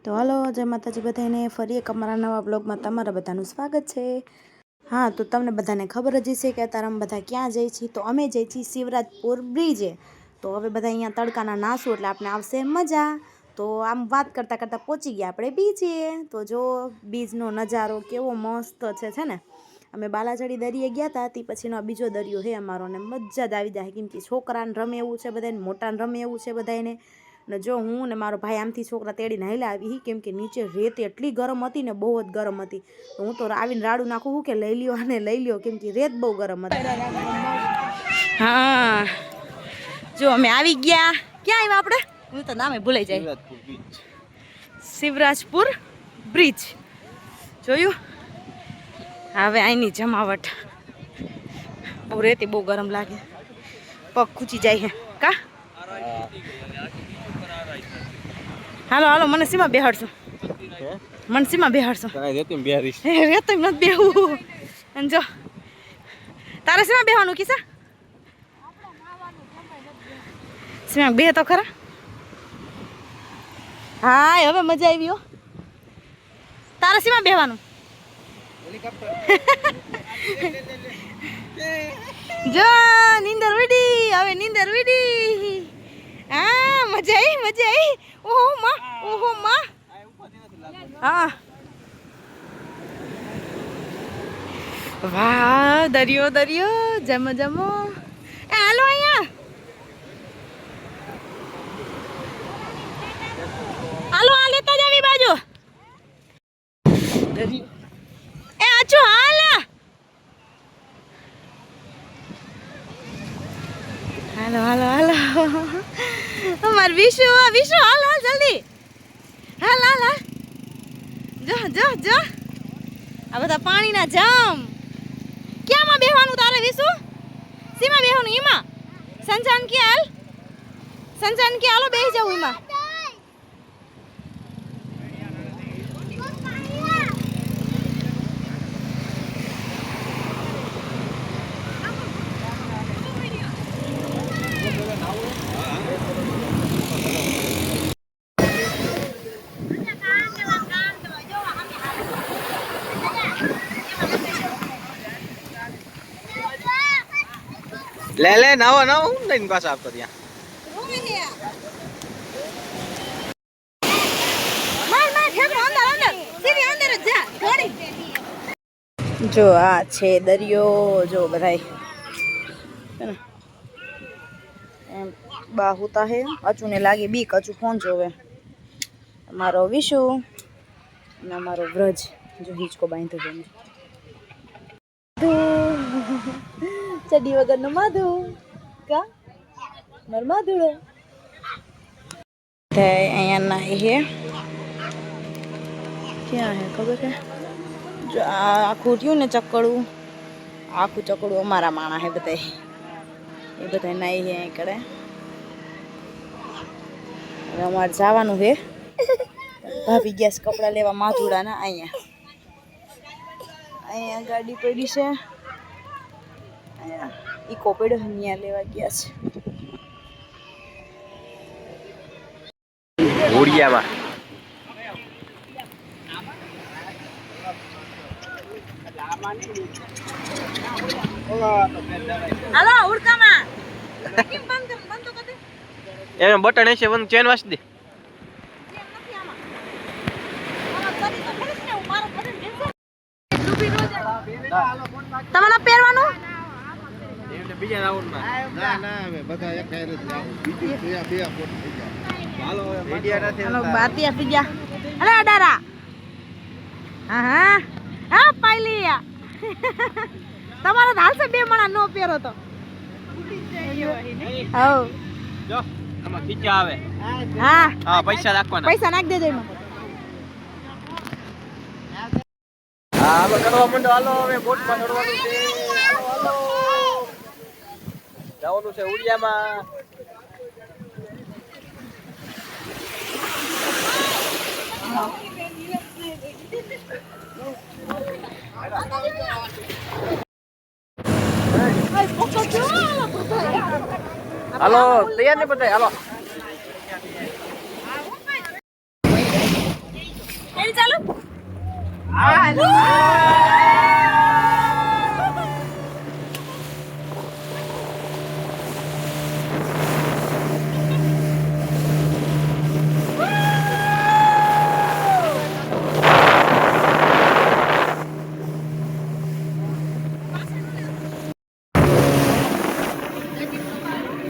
તો હાલો, જય માતાજી બધાને. ફરી એક અમારા નવા બ્લોગમાં તમારા બધાનું સ્વાગત છે. હા, તો તમને બધાને ખબર જ છે કે અત્યારે અમે બધા ક્યાં જઈએ છીએ. તો અમે જઈએ છીએ શિવરાજપુર બ્રિજે. તો હવે બધા અહીંયા તડકાના નાશું એટલે આપણે આવશે મજા. તો આમ વાત કરતાં કરતાં પહોંચી ગયા આપણે બીચે. તો જો બીચનો નજારો કેવો મસ્ત છે ને. અમે બાલાચડી દરિયે ગયા હતા, તે પછીનો બીજો દરિયો છે અમારો, ને મજા જ આવી જાય. કેમ કે છોકરાને રમે એવું છે બધાને, મોટાને રમે એવું છે બધાને. ને જો હું ને મારો ભાઈ આમથી છોકરા તેડીને હાલ્યા આવી, કેમ કે નીચે રેત એટલી ગરમ હતી ને, બહુ જ ગરમ હતી. તો હું તો આવીને રાડું નાખું હું કે લઈ લ્યો અને લઈ લ્યો, કેમ કે રેત બહુ ગરમ હતી. હા, જો અમે આવી ગયા. ક્યાં આવ્યા આપણે? હું તો નામે ભૂલાઈ જાય. શિવરાજપુર બ્રિજ જોયું. હવે અહીંની જમાવટ બહુ રેતી, બહુ ગરમ લાગે, પગ ખૂચી જાય છે કા. હાલો હાલો, મને સીમા બેહાડશો, મને સીમા બેહાડશો. રેતો નથી બેહવું. અને જો તારે સીમા બેહવાનું કિસ્સા સીમા બે તો ખરા. હા, હવે મજા આવી હો. તારે સીમા બેહવાનું. જો નીંદર ઉડી, હવે નીંદર ઉડી. હા, મજા આવી, મજા આવી. ઓહો માં, ઓહો માં. હા, વાહ, દરિયો દરિયો, જમો જમો. એ હાલો અહીંયા, હાલો આ લેતા જ આવી બાજુ. એ આછો હાલ. હાલો હાલો હાલો, અમાર વિશુ વિશુ, હાલ હાલ જલ્દી, હાલ હાલ હાલ. જો જો જો આ બધા પાણીના જામ. ક્યાંમાં બેહવાનું તારે વિશુ? સીમા બેહવાનું ઈમાં. સંજાન કે હાલ, સંજાન કે હાલો બેહી જાવ ઈમાં. લે લે નાવો નાવો, હું લઈને પાછા આપતો ત્યાં. જો આ છે દરિયો, જો બધાય એમ બાહુતા હે. અચુને લાગે બીક, અચુ ફોન જોવે. અમારો વિશુ અને અમારો વ્રજ જો હિંચકો બાંધો છે. ચડી વગરનો માધુ કા માર માધુડો. અહીંયા ના હે, ક્યાં હે ખબર છે? જો આ આખું થયું ને ચકડું, આખું ચકડું અમારા માણા હે બધા. એ બધા નાઈ હે અહીં કડે. હવે અમારે જવાનું છે. ભાભી ગેસ કપડાં લેવા માધુડાના. અહીંયા અહીંયા ગાડી પડી છે, અહીંયા ઈકો પડ્યો છે, ત્યાં લેવા ગયા છે. ઘોડિયામાં હાલો ઉડકામાં કેમ બંધ તો કર દે. એમાં બટન હશે, વન ચેન વાસી દે. તમારે પહેરવાનું બીજા રાઉન્ડમાં ના ના, હવે બધા એક જ જાવ. બીજું બે ફોટ થઈ જાય. હાલો મીડિયા નથી. હાલો બાતી આપી ગયા. અરે અડારા. હા હા હા પાઈલી. તમારે હાલશે બે મણા નો પહેરો તો. હા જો આમાં ખીચા આવે. હા હા, પૈસા રાખવાના. પૈસા નાખ દેજો એમાં. હા, હવે કરવા માંડો. હાલો હવે બોટમાં ચડવાનું છે. હાલો હાલો, જવાનું છે ઉડિયામાં. હાલો તૈયાર ને બધા? હાલો રેડી ચાલુ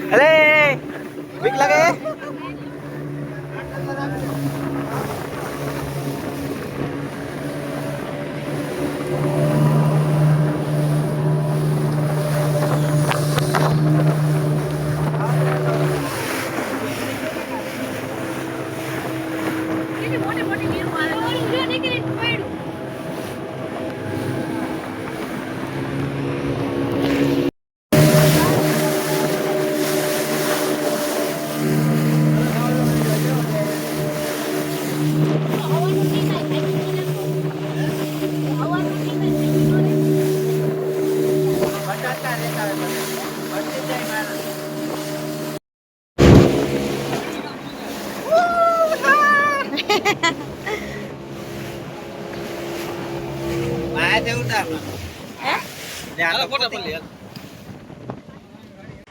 અલે બીક લાગે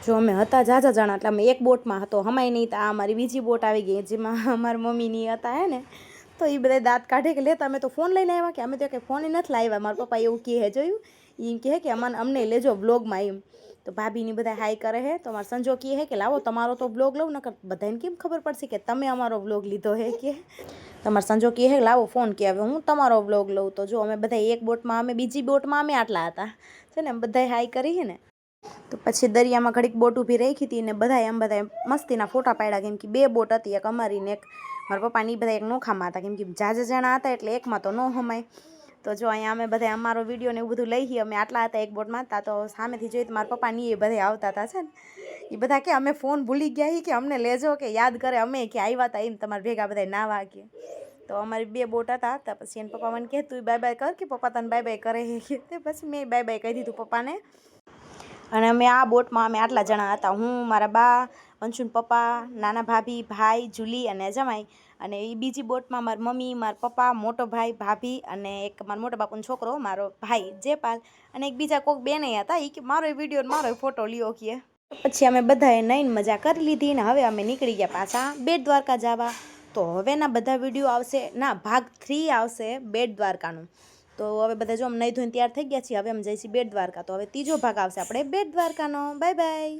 જો અમે હતા જાજા જણા એટલે અમે એક બોટમાં હતો હમાય નહીં તો આ અમારી બીજી બોટ આવી ગઈ જેમાં અમારા મમ્મીની હતા હે ને તો એ બધા દાંત કાઢે કે લેતા અમે તો ફોન લઈને આવ્યા કે અમે તો કે ફોન નથી લાવ્યા મારા પપ્પા એવું કહે જોયું એમ કહે કે અમને લેજો વ્લોગમાં એમ તો ભાભીની બધા હાઈ કરે હે તો અમારા સંજો કહે કે લાવો તમારો તો વ્લોગ લઉં નકર બધાને કેમ ખબર પડશે કે તમે અમારો વ્લોગ લીધો હે કે તમારા સંજો કહે લાવો ફોન કે હવે હું તમારો વ્લોગ લઉં તો જો અમે બધા એક બોટમાં અમે બીજી બોટમાં અમે આટલા હતા છે ને બધા હાઈ કરી ને તો પછી દરિયામાં ઘડીક બોટ ઊભી રાખી હતી ને બધા મસ્તીના ફોટા પાડ્યા કેમ કે બે બોટ હતી એક અમારી ને એક મારા પપ્પાની બધા એક નોખામાં હતા કેમ કે જાજા જણા હતા એટલે એકમાં તો ન હમાય તો જો અહીંયા અમે બધા અમારો વિડીયો ને એવું બધું લઈ અમે આટલા હતા એક બોટમાં હતા તો સામેથી જોઈએ તો મારા પપ્પાની એ બધા આવતા હતા છે ને એ બધા કે અમે ફોન ભૂલી ગયા કે અમને લેજો કે યાદ કરે અમે કે આવ્યા હતા એમ તમારા ભેગા બધા ના વાગે તો અમારી બે બોટ હતા તો પછી એને પપ્પા મને કહે તું બાય બાય કર કે પપ્પા તને બાય બાય કરે કે તે પછી મેં બાય બાય કહી દીધું પપ્પાને અને અમે આ બોટમાં અમે આટલા જણા હતા હું મારા બા અંશુન પપ્પા નાના ભાભી ભાઈ જુલી અને જમાઈ અને એ બીજી બોટમાં મારી મમ્મી મારા પપ્પા મોટો ભાઈ ભાભી અને એક મારા મોટા બાપુનો છોકરો મારો ભાઈ જેપાલ અને એક બીજા કોઈક બેન હતા એ કે મારો વિડીયો મારો ફોટો લ્યો કે પછી અમે બધાએ નઈને મજા કરી લીધી ને હવે અમે નીકળી ગયા પાછા બેટ દ્વારકા જવા તો હવેના બધા વિડીયો આવશે ના ભાગ 3 આવશે બેટ દ્વારકાનું તો હવે બધા જો અમે નહીં ધોઈને તૈયાર થઈ ગયા છીએ હવે અમે જઈશું બેટ દ્વારકા તો હવે ત્રીજો ભાગ આવશે આપણે બેટ દ્વારકાનો બાય બાય